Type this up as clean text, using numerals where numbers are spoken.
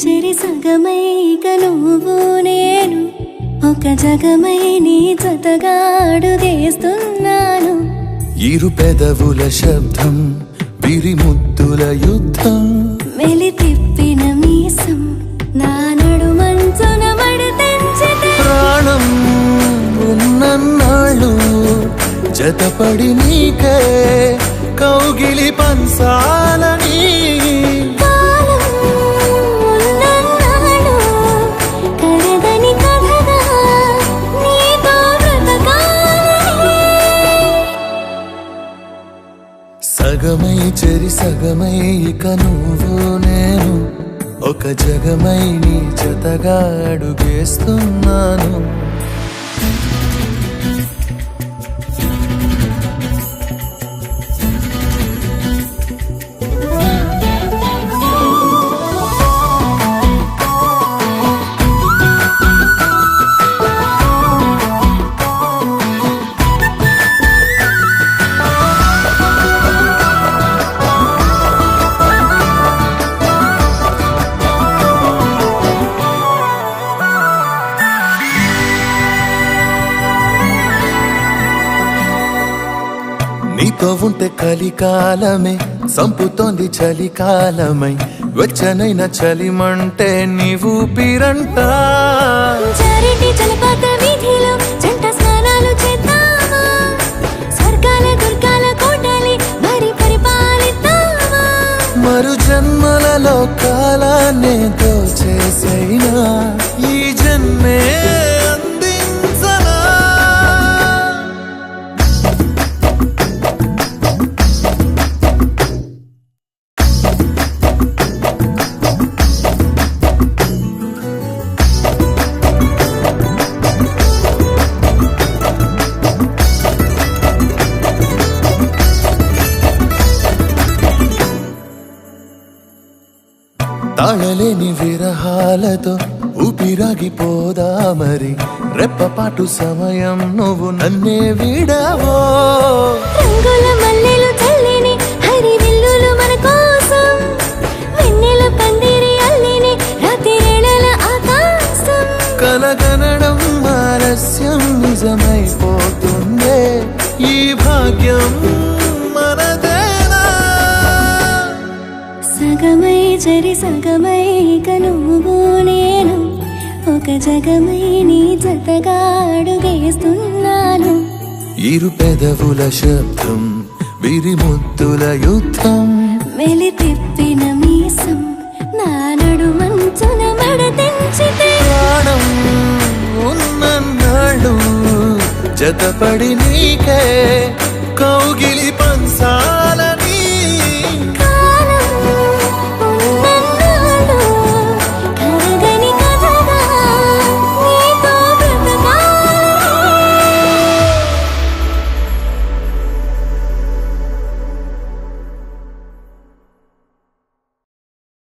చెరి సగమై ఇక నువ్వు నేను ఒక జగమై నీ జతగా అడుగేస్తున్నాను. ఇరు పెదవుల శబ్దం విరిముద్దుల యుద్ధం మెలి తిప్పిన మీసం నా నడుమంచున మడతెంచితే ప్రాణం ఉన్నన్నాళ్ళు జతపడి నీకే కౌగిలి పంచాలని సగమై చెరి సగమై ఇక నువ్వు నేను ఒక జగమై నీ జతగా అడుగేస్తున్నాను. నీతో ఉంటే కలికాలమే సంపుతోంది చలికాలమై వెచ్చనైన చలిమంటే నీవు పిరంట చారిటి జలపాత వీధిలో జంట స్నానాలు చేద్దామా స్వర్గాల దుర్గాల కోటలి మరి పరిపాలిద్దామా మరు జన్మలలో కాలాన్నే దోచేసైనా ఈ జన్మే తాళలేని విరహాలతో ఊపిరాగిపోదా మరి రెప్పపాటు సమయం నువ్వు నన్నే విడవో రంగుల మల్లెలు చల్లిని హరివిల్లులు మన కోసం వెన్నెల పందిరి అల్లిని రాత్రిరేళల ఆకాశం కలగనడం ఆలస్యం నిజమైపోతుందే ఈ భాగ్యం మనదేనా సగమై చెరి సగమై ఇక నువ్వు నేను ఒక జగమై నీ జతగా అడుగేస్తున్నాను. ఇరు పెదవుల శబ్దం విరిముద్దుల యుద్ధం మెలి తిప్పిన మీసం నా నడుమంచున మడతెంచితే ప్రాణం ఉన్నన్నాళ్ళు జతపడి నీకే కౌగిలి